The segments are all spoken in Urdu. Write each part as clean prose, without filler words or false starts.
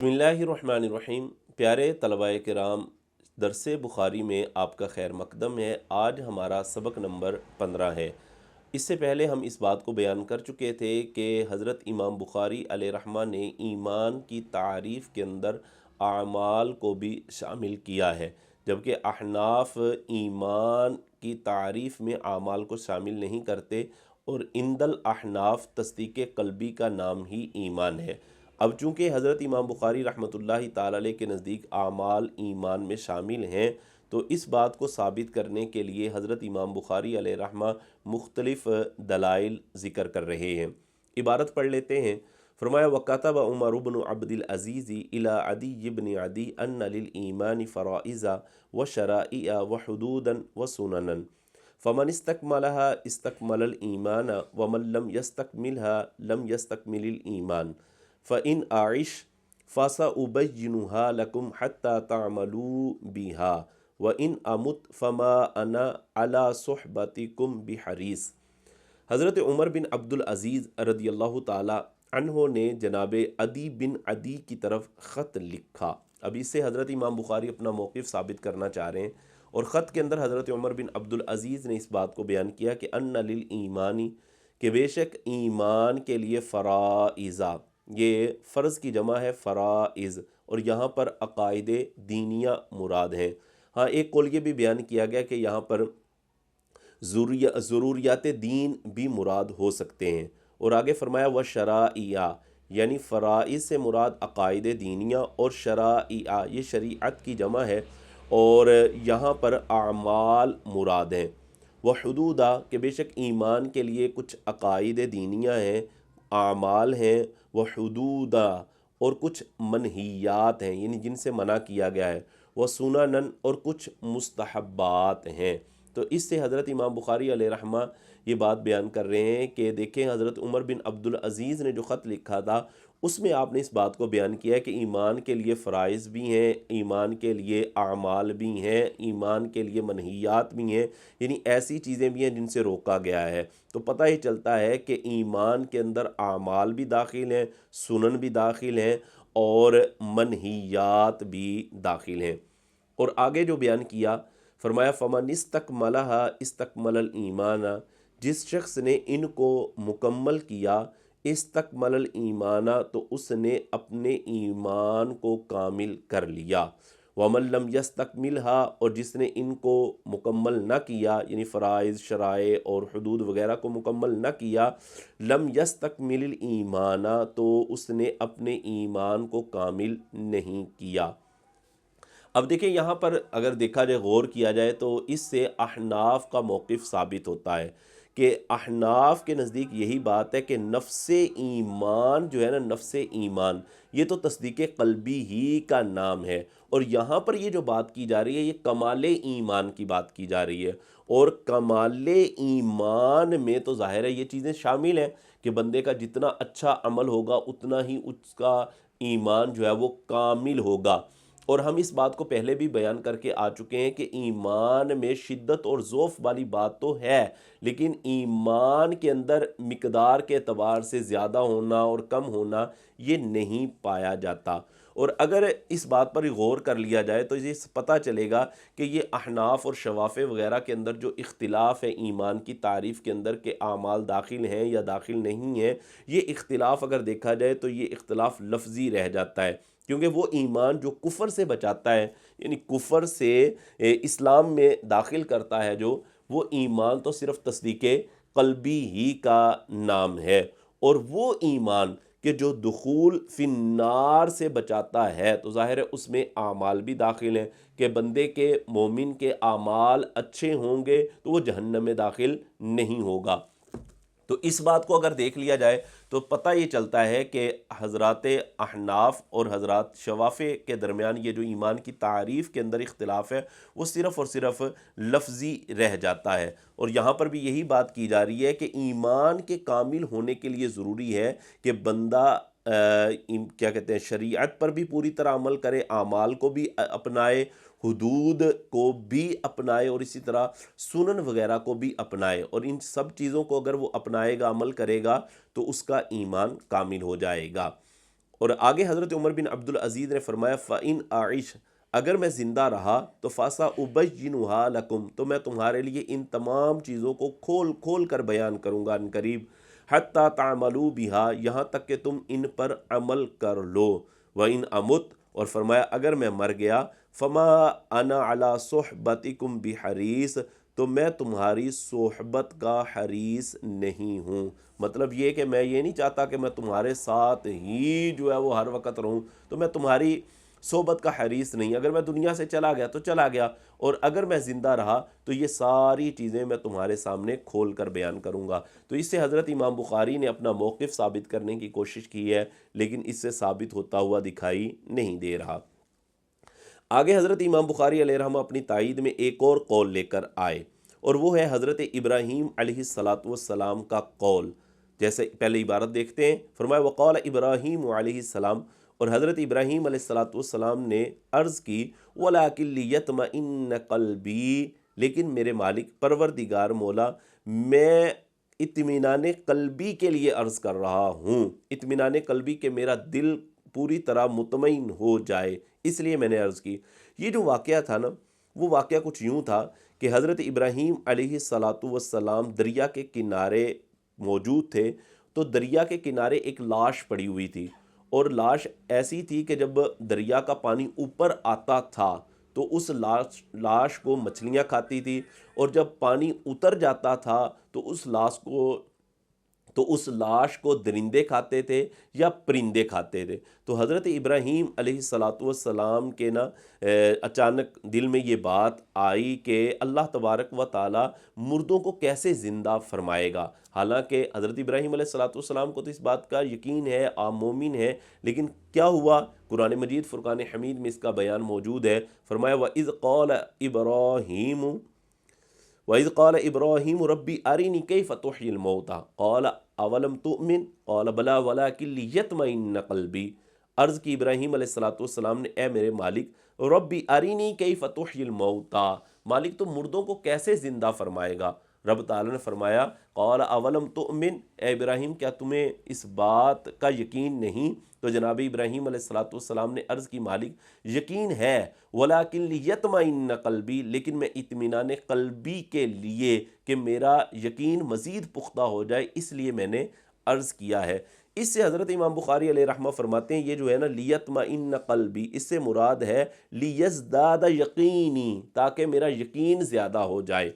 بسم اللہ الرحمن الرحیم۔ پیارے طلباء کرام، درس بخاری میں آپ کا خیر مقدم ہے۔ آج ہمارا سبق نمبر 15 ہے۔ اس سے پہلے ہم اس بات کو بیان کر چکے تھے کہ حضرت امام بخاری علیہ رحمہ نے ایمان کی تعریف کے اندر اعمال کو بھی شامل کیا ہے، جبکہ احناف ایمان کی تعریف میں اعمال کو شامل نہیں کرتے، اور عند الاحناف تصدیق قلبی کا نام ہی ایمان ہے۔ اب چونکہ حضرت امام بخاری رحمۃ اللہ تعالی علیہ کے نزدیک اعمال ایمان میں شامل ہیں، تو اس بات کو ثابت کرنے کے لیے حضرت امام بخاری علیہ رحمہ مختلف دلائل ذکر کر رہے ہیں۔ عبارت پڑھ لیتے ہیں۔ فرمایا وَكَتَبَ عُمَرُ بْنُ عَبْدِ الْعَزِيزِ إِلَىٰ عَدِيِّ بْنِ عَدِيٍّ أَنَّ لِلْإِيمَانِ فَرَائِضَ وَشَرَائِعَ وَحُدُودًا وَسُنَنًا فَمَنِ اسْتَكْمَلَهَا اسْتَكْمَلَ الْإِيمَانَ وَمَن لَّمْ يَسْتَكْمِلْهَا لَمْ يَسْتَكْمِلِ الْإِيمَانَ فَإِنْ أَعِشْ فَسَأُبَيِّنُهَا لَكُمْ حَتَّى تَعْمَلُوا بِهَا وَإِنْ أَمُتْ فَمَا أَنَا عَلَى صُحْبَتِكُمْ بِحَرِيص۔ حضرت عمر بن عبد العزیز رضی اللہ تعالی عنہ نے جناب عدی بن عدی کی طرف خط لکھا۔ اب اس سے حضرت امام بخاری اپنا موقف ثابت کرنا چاہ رہے ہیں، اور خط کے اندر حضرت عمر بن عبد العزیز نے اس بات کو بیان کیا کہ ان للایمانی، کہ بے شک ایمان کے لیے فرائض، یہ فرض کی جمع ہے فرائض، اور یہاں پر عقائد دینیہ مراد ہیں۔ ہاں، ایک قول یہ بھی بیان کیا گیا کہ یہاں پر ضروریات دین بھی مراد ہو سکتے ہیں، اور آگے فرمایا وشرائع، یعنی فرائض سے مراد عقائد دینیہ، اور شرائع یہ شریعت کی جمع ہے، اور یہاں پر اعمال مراد ہیں۔ وحدودہ، کہ بے شک ایمان کے لیے کچھ عقائد دینیہ ہیں، اعمال ہیں، وحدودہ، اور کچھ منہیات ہیں، یعنی جن سے منع کیا گیا ہے، وسننن، اور کچھ مستحبات ہیں۔ تو اس سے حضرت امام بخاری علیہ رحمہ یہ بات بیان کر رہے ہیں کہ دیکھیں حضرت عمر بن عبد العزیز نے جو خط لکھا تھا اس میں آپ نے اس بات کو بیان کیا ہے کہ ایمان کے لیے فرائض بھی ہیں، ایمان کے لیے اعمال بھی ہیں، ایمان کے لیے منہیات بھی ہیں، یعنی ایسی چیزیں بھی ہیں جن سے روکا گیا ہے۔ تو پتہ ہی چلتا ہے کہ ایمان کے اندر اعمال بھی داخل ہیں، سنن بھی داخل ہیں، اور منہیات بھی داخل ہیں۔ اور آگے جو بیان کیا، فرمایا فَمَنِ اسْتَكْمَلَهَا اسْتَكْمَلَ الْإِيمَانَ، جس شخص نے ان کو مکمل کیا، استکمل الایمان، تو اس نے اپنے ایمان کو کامل کر لیا۔ وَمَن لَّمْ يَسْتَكْمِلْهَا، اور جس نے ان کو مکمل نہ کیا، یعنی فرائض، شرائع اور حدود وغیرہ کو مکمل نہ کیا، لم يستکمل الایمان، تو اس نے اپنے ایمان کو کامل نہیں کیا۔ اب دیکھیں یہاں پر اگر دیکھا جائے، غور کیا جائے، تو اس سے احناف کا موقف ثابت ہوتا ہے کہ احناف کے نزدیک یہی بات ہے کہ نفس ایمان جو ہے نا، نفس ایمان یہ تو تصدیق قلبی ہی کا نام ہے، اور یہاں پر یہ جو بات کی جا رہی ہے یہ کمال ایمان کی بات کی جا رہی ہے، اور کمال ایمان میں تو ظاہر ہے یہ چیزیں شامل ہیں کہ بندے کا جتنا اچھا عمل ہوگا اتنا ہی اس کا ایمان جو ہے وہ کامل ہوگا۔ اور ہم اس بات کو پہلے بھی بیان کر کے آ چکے ہیں کہ ایمان میں شدت اور ضعف والی بات تو ہے، لیکن ایمان کے اندر مقدار کے اعتبار سے زیادہ ہونا اور کم ہونا یہ نہیں پایا جاتا۔ اور اگر اس بات پر غور کر لیا جائے تو یہ پتہ چلے گا کہ یہ احناف اور شوافے وغیرہ کے اندر جو اختلاف ہے ایمان کی تعریف کے اندر کہ اعمال داخل ہیں یا داخل نہیں ہیں، یہ اختلاف اگر دیکھا جائے تو یہ اختلاف لفظی رہ جاتا ہے، کیونکہ وہ ایمان جو کفر سے بچاتا ہے، یعنی کفر سے اسلام میں داخل کرتا ہے، جو وہ ایمان تو صرف تصدیق قلبی ہی کا نام ہے، اور وہ ایمان کہ جو دخول فی النار سے بچاتا ہے، تو ظاہر ہے اس میں اعمال بھی داخل ہیں کہ بندے کے مومن کے اعمال اچھے ہوں گے تو وہ جہنم میں داخل نہیں ہوگا۔ تو اس بات کو اگر دیکھ لیا جائے تو پتہ یہ چلتا ہے کہ حضرات احناف اور حضرات شوافے کے درمیان یہ جو ایمان کی تعریف کے اندر اختلاف ہے وہ صرف اور صرف لفظی رہ جاتا ہے، اور یہاں پر بھی یہی بات کی جا رہی ہے کہ ایمان کے کامل ہونے کے لیے ضروری ہے کہ بندہ کیا کہتے ہیں، شریعت پر بھی پوری طرح عمل کرے، اعمال کو بھی اپنائے، حدود کو بھی اپنائے، اور اسی طرح سنن وغیرہ کو بھی اپنائے، اور ان سب چیزوں کو اگر وہ اپنائے گا، عمل کرے گا، تو اس کا ایمان کامل ہو جائے گا۔ اور آگے حضرت عمر بن عبدالعزیز نے فرمایا فَإِنْ أَعِشْ، اگر میں زندہ رہا تو فَسَأُبَيِّنُهَا لَكُمْ، تو میں تمہارے لیے ان تمام چیزوں کو کھول کھول کر بیان کروں گا ان قریب، حتیٰ تعملوا بها، یہاں تک کہ تم ان پر عمل کر لو، وَإِنْ أَمُتْ، اور فرمایا اگر میں مر گیا، فَمَا أَنَا عَلَى صُحْبَتِكُمْ بِحَرِيص، تو میں تمہاری صحبت کا حریص نہیں ہوں۔ مطلب یہ کہ میں یہ نہیں چاہتا کہ میں تمہارے ساتھ ہی جو ہے وہ ہر وقت رہوں، تو میں تمہاری صحبت کا حریص نہیں، اگر میں دنیا سے چلا گیا تو چلا گیا، اور اگر میں زندہ رہا تو یہ ساری چیزیں میں تمہارے سامنے کھول کر بیان کروں گا۔ تو اس سے حضرت امام بخاری نے اپنا موقف ثابت کرنے کی کوشش کی ہے، لیکن اس سے ثابت ہوتا ہوا دکھائی نہیں دے رہا۔ آگے حضرت امام بخاری علیہ رحمہ اپنی تائید میں ایک اور قول لے کر آئے، اور وہ ہے حضرت ابراہیم علیہ السلام کا قول۔ جیسے پہلے عبارت دیکھتے ہیں، فرمایا وقال ابراہیم علیہ السلام، اور حضرت ابراہیم علیہ السلام نے عرض کی وَلَٰكِن لِيَطْمَئِنَّ قَلْبِي، لیکن میرے مالک پروردگار مولا، میں اطمینان قلبی کے لیے عرض کر رہا ہوں، اطمینان قلبی کہ میرا دل پوری طرح مطمئن ہو جائے، اس لیے میں نے عرض کی۔ یہ جو واقعہ تھا نا، وہ واقعہ کچھ یوں تھا کہ حضرت ابراہیم علیہ السلام دریا کے کنارے موجود تھے، تو دریا کے کنارے ایک لاش پڑی ہوئی تھی، اور لاش ایسی تھی کہ جب دریا کا پانی اوپر آتا تھا تو اس لاش کو مچھلیاں کھاتی تھی، اور جب پانی اتر جاتا تھا تو اس لاش کو درندے کھاتے تھے یا پرندے کھاتے تھے۔ تو حضرت ابراہیم علیہ السلام کے نا اچانک دل میں یہ بات آئی کہ اللہ تبارک و تعالی مردوں کو کیسے زندہ فرمائے گا۔ حالانکہ حضرت ابراہیم علیہ السلام کو تو اس بات کا یقین ہے، آپ مومن ہیں، لیکن کیا ہوا؟ قرآن مجید فرقان حمید میں اس کا بیان موجود ہے۔ فرمایا وَإِذْ قَالَ إِبْرَاهِيمُ رَبِّ أَرِنِي كَيْفَ تُحْيِي الْمَوْتَى قَالَ أَوَلَمْ تُؤْمِنْ قَالَ بَلَىٰ وَلَٰكِن لِيَطْمَئِنَّ قَلْبِي، عرض کی ابراہیم علیہ السلام نے اے میرے مالک رَبِّ أَرِنِي كَيْفَ تُحْيِي الْمَوْتَى، مالک تو مردوں کو کیسے زندہ فرمائے گا؟ رب تعالیٰ نے فرمایا قَالَ أَوَلَمْ تُؤْمِنْ، اے ابراہیم کیا تمہیں اس بات کا یقین نہیں؟ تو جناب ابراہیم علیہ السلام نے عرض کی مالک یقین ہے، وَلَٰكِن لِيَطْمَئِنَّ قَلْبِي، لیکن میں اطمینان قلبی کے لیے کہ میرا یقین مزید پختہ ہو جائے، اس لیے میں نے عرض کیا ہے۔ اس سے حضرت امام بخاری علیہ رحمہ فرماتے ہیں یہ جو ہے نا لیطمئن قلبی، اس سے مراد ہے لیزداد یقینی، تاکہ میرا یقین زیادہ ہو جائے۔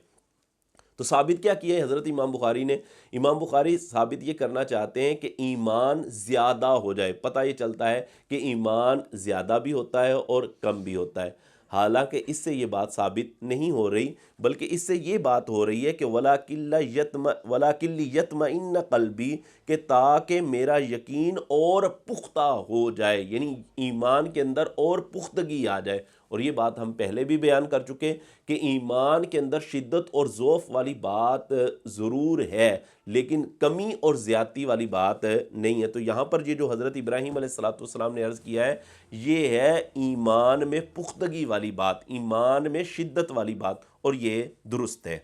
تو ثابت کیا کیا ہے حضرت امام بخاری نے؟ امام بخاری ثابت یہ کرنا چاہتے ہیں کہ ایمان زیادہ ہو جائے۔ پتہ یہ چلتا ہے کہ ایمان زیادہ بھی ہوتا ہے اور کم بھی ہوتا ہے، حالانکہ اس سے یہ بات ثابت نہیں ہو رہی، بلکہ اس سے یہ بات ہو رہی ہے کہ وَلَٰكِن لِيَطْمَئِنَّ قَلْبِي، کہ تاکہ میرا یقین اور پختہ ہو جائے، یعنی ایمان کے اندر اور پختگی آ جائے۔ اور یہ بات ہم پہلے بھی بیان کر چکے کہ ایمان کے اندر شدت اور ضعف والی بات ضرور ہے، لیکن کمی اور زیادتی والی بات نہیں ہے۔ تو یہاں پر یہ جو حضرت ابراہیم علیہ السلام نے عرض کیا ہے، یہ ہے ایمان میں پختگی والی بات، ایمان میں شدت والی بات، اور یہ درست ہے۔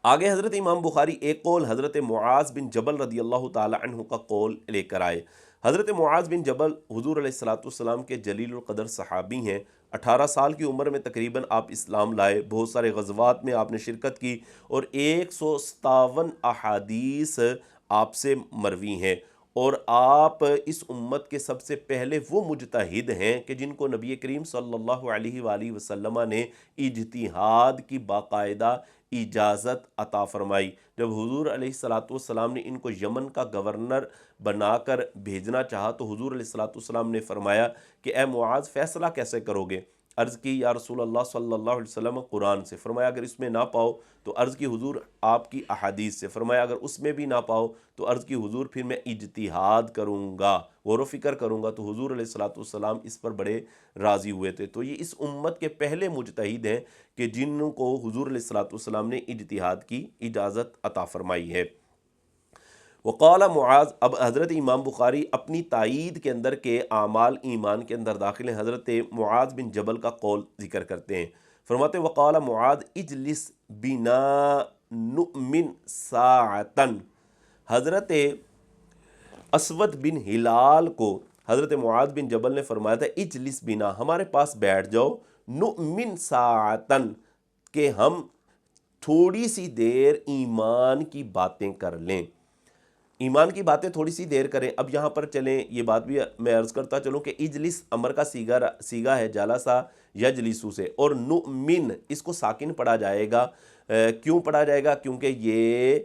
آگے حضرت امام بخاری ایک قول حضرت معاذ بن جبل رضی اللہ تعالی عنہ کا قول لے کر آئے۔ حضرت معاذ بن جبل حضور علیہ السلام کے جلیل القدر صحابی ہیں۔ 18 سال کی عمر میں تقریباً آپ اسلام لائے، بہت سارے غزوات میں آپ نے شرکت کی، اور 157 احادیث آپ سے مروی ہیں، اور آپ اس امت کے سب سے پہلے وہ مجتہد ہیں کہ جن کو نبی کریم صلی اللہ علیہ وآلہ وسلم نے اجتہاد کی باقاعدہ اجازت عطا فرمائی۔ جب حضور علیہ السلام نے ان کو یمن کا گورنر بنا کر بھیجنا چاہا تو حضور علیہ السلام نے فرمایا کہ اے معاذ فیصلہ کیسے کرو گے؟ عرض کی یا رسول اللہ صلی اللہ علیہ وسلم قرآن سے۔ فرمایا اگر اس میں نہ پاؤ تو عرض کی حضور آپ کی احادیث سے۔ فرمایا اگر اس میں بھی نہ پاؤ تو عرض کی حضور پھر میں اجتہاد کروں گا، غور و فکر کروں گا۔ تو حضور علیہ السلام اس پر بڑے راضی ہوئے تھے۔ تو یہ اس امت کے پہلے مجتہد ہیں کہ جن کو حضور علیہ السلام نے اجتہاد کی اجازت عطا فرمائی ہے۔ وقال معاذ، اب حضرت امام بخاری اپنی تائید کے اندر کے اعمال ایمان کے اندر داخل ہیں، حضرت معاذ بن جبل کا قول ذکر کرتے ہیں۔ فرماتے وقال معاذ اجلس بنا نؤمن ساعتن، حضرت اسود بن ہلال کو حضرت معاذ بن جبل نے فرمایا تھا اجلس بنا، ہمارے پاس بیٹھ جاؤ، نؤمن ساعتن، کہ ہم تھوڑی سی دیر ایمان کی باتیں کر لیں، ایمان کی باتیں تھوڑی سی دیر کریں۔ اب یہاں پر چلیں، یہ بات بھی میں عرض کرتا چلوں کہ اجلس امر کا سیگا ہے جالسا یجلسو سے، اور نؤمن اس کو ساکن پڑھا جائے گا۔ کیوں پڑھا جائے گا؟ کیونکہ یہ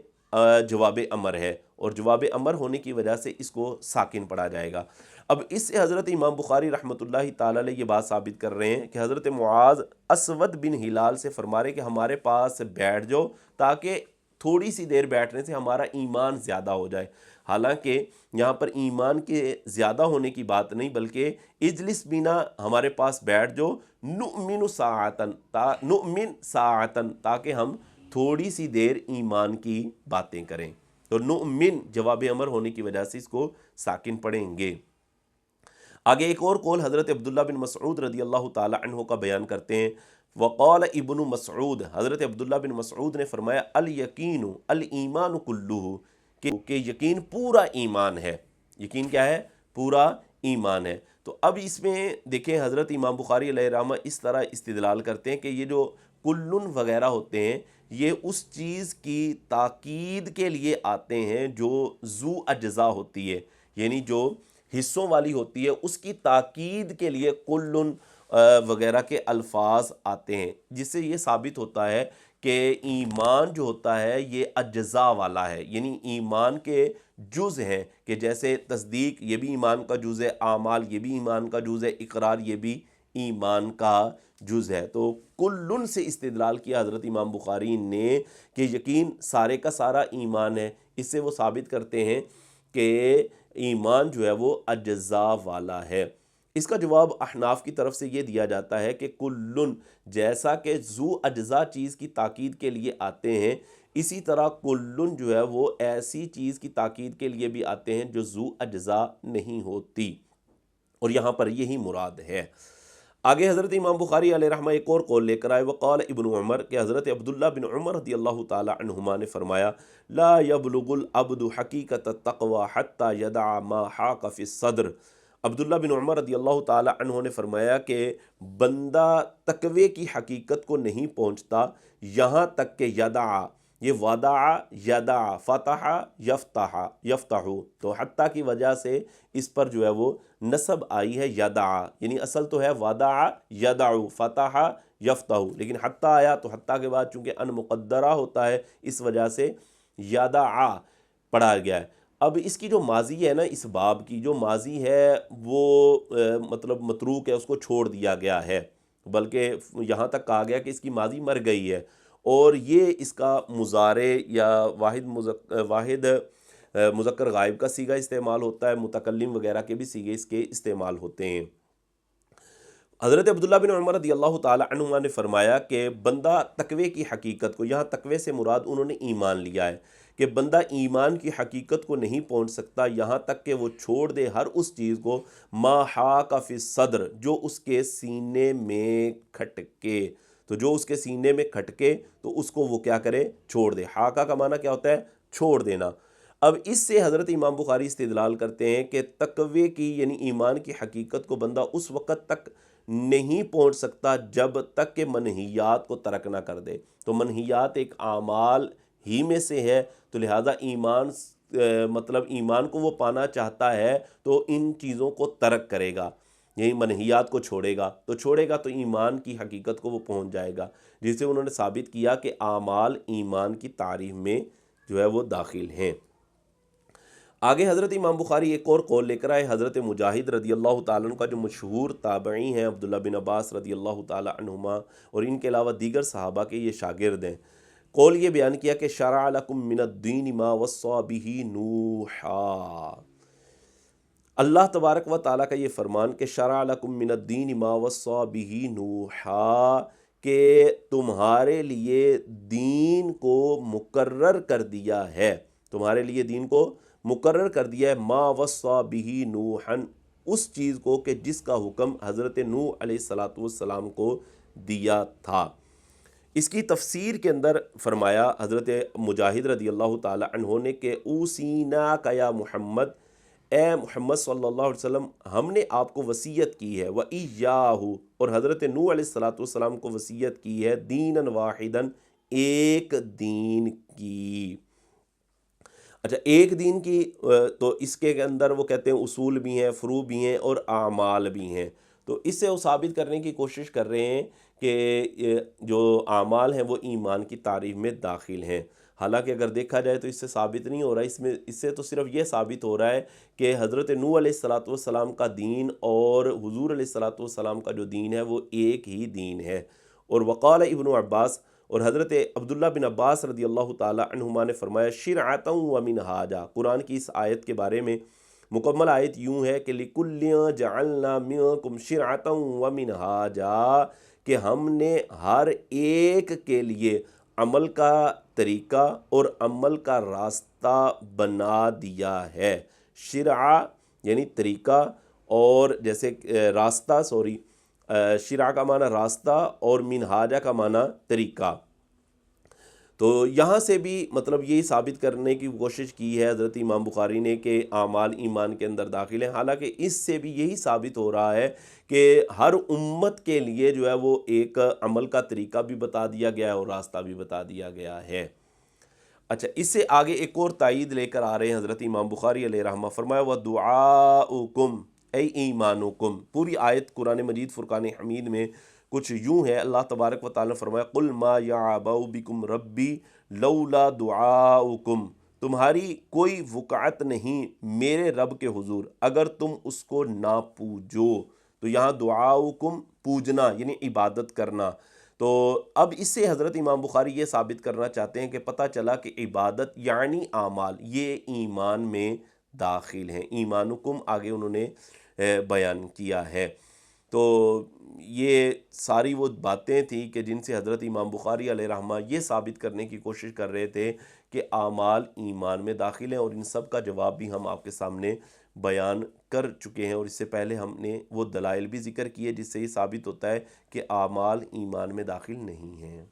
جواب امر ہے، اور جواب امر ہونے کی وجہ سے اس کو ساکن پڑھا جائے گا۔ اب اس سے حضرت امام بخاری رحمۃ اللہ تعالی علیہ یہ بات ثابت کر رہے ہیں کہ حضرت معاذ اسود بن ہلال سے فرما رہے کہ ہمارے پاس بیٹھ جاؤ، تاکہ تھوڑی سی دیر بیٹھنے سے ہمارا ایمان زیادہ ہو جائے۔ حالانکہ یہاں پر ایمان کے زیادہ ہونے کی بات نہیں، بلکہ اجلس بینا، ہمارے پاس بیٹھ جاؤ، نؤمن ساعتن، تاکہ ہم تھوڑی سی دیر ایمان کی باتیں کریں۔ تو نؤمن جواب امر ہونے کی وجہ سے اس کو ساکن پڑھیں گے۔ آگے ایک اور قول حضرت عبداللہ بن مسعود رضی اللہ تعالی عنہ کا بیان کرتے ہیں۔ وقال ابن مسعود، حضرت عبداللہ بن مسعود نے فرمایا الیقین الایمان کلہ، کہ یقین پورا ایمان ہے۔ یقین کیا ہے؟ پورا ایمان ہے۔ تو اب اس میں دیکھیں حضرت امام بخاری علیہ رحمہ اس طرح استدلال کرتے ہیں کہ یہ جو کلن وغیرہ ہوتے ہیں یہ اس چیز کی تاکید کے لیے آتے ہیں جو ذو اجزا ہوتی ہے، یعنی جو حصوں والی ہوتی ہے، اس کی تاکید کے لیے کلن وغیرہ کے الفاظ آتے ہیں، جس سے یہ ثابت ہوتا ہے کہ ایمان جو ہوتا ہے یہ اجزاء والا ہے، یعنی ایمان کے جز ہیں، کہ جیسے تصدیق یہ بھی ایمان کا جز ہے، اعمال یہ بھی ایمان کا جز ہے، اقرار یہ بھی ایمان کا جز ہے۔ تو کلن سے استدلال کیا حضرت امام بخاری نے کہ یقین سارے کا سارا ایمان ہے۔ اس سے وہ ثابت کرتے ہیں کہ ایمان جو ہے وہ اجزاء والا ہے۔ اس کا جواب احناف کی طرف سے یہ دیا جاتا ہے کہ کلن، جیسا کہ ذو اجزاء چیز کی تاکید کے لیے آتے ہیں، اسی طرح کلن جو ہے وہ ایسی چیز کی تاکید کے لیے بھی آتے ہیں جو ذو اجزاء نہیں ہوتی، اور یہاں پر یہی مراد ہے۔ آگے حضرت امام بخاری علیہ رحمہ ایک اور قول لے کر آئے، وقال ابن عمر، کہ حضرت عبداللہ بن عمر رضی اللہ تعالی عنہما نے فرمایا لا یبلغ العبد حقیقت التقوی حتی یدع ما حاق فی الصدر۔ عبداللہ بن عمر رضی اللہ تعالی عنہ نے فرمایا کہ بندہ تقوی کی حقیقت کو نہیں پہنچتا یہاں تک کہ یدع، یہ وضع یدع، فتح یفتح، تو حتیٰ کی وجہ سے اس پر جو ہے وہ نصب آئی ہے یدع، یعنی اصل تو ہے وضع یدع فتح یفتح، لیکن حتیٰ آیا تو حتیٰ کے بعد چونکہ ان مقدرہ ہوتا ہے اس وجہ سے یدع پڑھا گیا ہے۔ اب اس کی جو ماضی ہے نا، اس باب کی جو ماضی ہے وہ مطلب متروک ہے، اس کو چھوڑ دیا گیا ہے، بلکہ یہاں تک کہا گیا کہ اس کی ماضی مر گئی ہے، اور یہ اس کا مضارع یا واحد مذکر غائب کا صیغہ استعمال ہوتا ہے، متکلم وغیرہ کے بھی صیغے اس کے استعمال ہوتے ہیں۔ حضرت عبداللہ بن عمر رضی اللہ تعالی عنہما نے فرمایا کہ بندہ تقوی کی حقیقت کو، یہاں تقوی سے مراد انہوں نے ایمان لیا ہے، کہ بندہ ایمان کی حقیقت کو نہیں پہنچ سکتا یہاں تک کہ وہ چھوڑ دے ہر اس چیز کو ما حاق فی الصدر، جو اس کے سینے میں کھٹکے، تو جو اس کے سینے میں کھٹکے تو اس کو وہ کیا کرے؟ چھوڑ دے۔ حاقہ کا معنی کیا ہوتا ہے؟ چھوڑ دینا۔ اب اس سے حضرت امام بخاری استدلال کرتے ہیں کہ تقوی کی یعنی ایمان کی حقیقت کو بندہ اس وقت تک نہیں پہنچ سکتا جب تک کہ منہیات کو ترک نہ کر دے۔ تو منہیات ایک اعمال ہی میں سے ہے، تو لہٰذا ایمان مطلب ایمان کو وہ پانا چاہتا ہے تو ان چیزوں کو ترک کرے گا، یہی منہیات کو چھوڑے گا، تو ایمان کی حقیقت کو وہ پہنچ جائے گا، جسے انہوں نے ثابت کیا کہ اعمال ایمان کی تعریف میں جو ہے وہ داخل ہیں۔ آگے حضرت امام بخاری ایک اور قول لے کر آئے، حضرت مجاہد رضی اللہ تعالیٰ عنہ کا جو مشہور تابعی ہیں، عبداللہ بن عباس رضی اللہ تعالیٰ عنہما، اور ان کے علاوہ دیگر صحابہ کے یہ شاگرد ہیں۔ قول یہ بیان کیا کہ شرع لکم من الدین ما وصى به نوحا، اللہ تبارک و تعالیٰ کا یہ فرمان کہ شرع لکم من الدین ما وصى به نوحا، کہ تمہارے لیے دین کو مقرر کر دیا ہے، تمہارے لیے دین کو مقرر کر دیا ہے، ما وصى به نوحا، اس چیز کو کہ جس کا حکم حضرت نوح علیہ السلام کو دیا تھا۔ اس کی تفسیر کے اندر فرمایا حضرت مجاہد رضی اللہ تعالی عنہ نے کہ اوسیناک یا محمد، اے محمد صلی اللہ علیہ وسلم ہم نے آپ کو وصیت کی ہے، وَإِيَّاهُ اور حضرت نوح علیہ السلام کو وصیت کی ہے، دیناً واحداً ایک دین کی۔ اچھا ایک دین کی تو اس کے اندر وہ کہتے ہیں اصول بھی ہیں، فروع بھی ہیں اور اعمال بھی ہیں۔ تو اس سے وہ ثابت کرنے کی کوشش کر رہے ہیں کہ جو اعمال ہیں وہ ایمان کی تعریف میں داخل ہیں۔ حالانکہ اگر دیکھا جائے تو اس سے ثابت نہیں ہو رہا، اس سے تو صرف یہ ثابت ہو رہا ہے کہ حضرت نوح علیہ السلام کا دین اور حضور علیہ السلام کا جو دین ہے وہ ایک ہی دین ہے۔ اور وقال ابن عباس اور حضرت عبداللہ بن عباس رضی اللہ تعالی عنہما نے فرمایا شرعتا و منہاجا، قرآن کی اس آیت کے بارے میں مکمل آیت یوں ہے کہ لِكُلٍّ جَعَلْنَا مِنْكُمْ شِرْعَةً وَمِنْهَاجًا، کہ ہم نے ہر ایک کے لیے عمل کا طریقہ اور عمل کا راستہ بنا دیا ہے۔ شرع یعنی طریقہ، اور جیسے راستہ شرع کا معنی راستہ اور منہاجہ کا معنی طریقہ۔ تو یہاں سے بھی مطلب یہی ثابت کرنے کی کوشش کی ہے حضرت امام بخاری نے کہ اعمال ایمان کے اندر داخل ہیں، حالانکہ اس سے بھی یہی ثابت ہو رہا ہے کہ ہر امت کے لیے جو ہے وہ ایک عمل کا طریقہ بھی بتا دیا گیا ہے اور راستہ بھی بتا دیا گیا ہے۔ اچھا اس سے آگے ایک اور تائید لے کر آ رہے ہیں حضرت امام بخاری علیہ رحمہ، فرمایا وَدُعَاؤُكُمْ اے ایمانکم۔ پوری آیت قرآن مجید فرقان حمید میں کچھ یوں ہے، اللہ تبارک و تعالیٰ نے فرمایا قُلْ مَا يَعْبَأُ بِكُمْ رَبِّي لَوْلَا دُعَاؤُكُمْ، تمہاری کوئی وقعت نہیں میرے رب کے حضور اگر تم اس کو نہ پوجو۔ تو یہاں دعاؤکم پوجنا یعنی عبادت کرنا۔ تو اب اس سے حضرت امام بخاری یہ ثابت کرنا چاہتے ہیں کہ پتہ چلا کہ عبادت یعنی اعمال یہ ایمان میں داخل ہیں، ایمانکم آگے انہوں نے بیان کیا ہے۔ تو یہ ساری وہ باتیں تھیں کہ جن سے حضرت امام بخاری علیہ رحمہ یہ ثابت کرنے کی کوشش کر رہے تھے کہ اعمال ایمان میں داخل ہیں، اور ان سب کا جواب بھی ہم آپ کے سامنے بیان کر چکے ہیں، اور اس سے پہلے ہم نے وہ دلائل بھی ذکر کیے جس سے یہ ثابت ہوتا ہے کہ اعمال ایمان میں داخل نہیں ہیں۔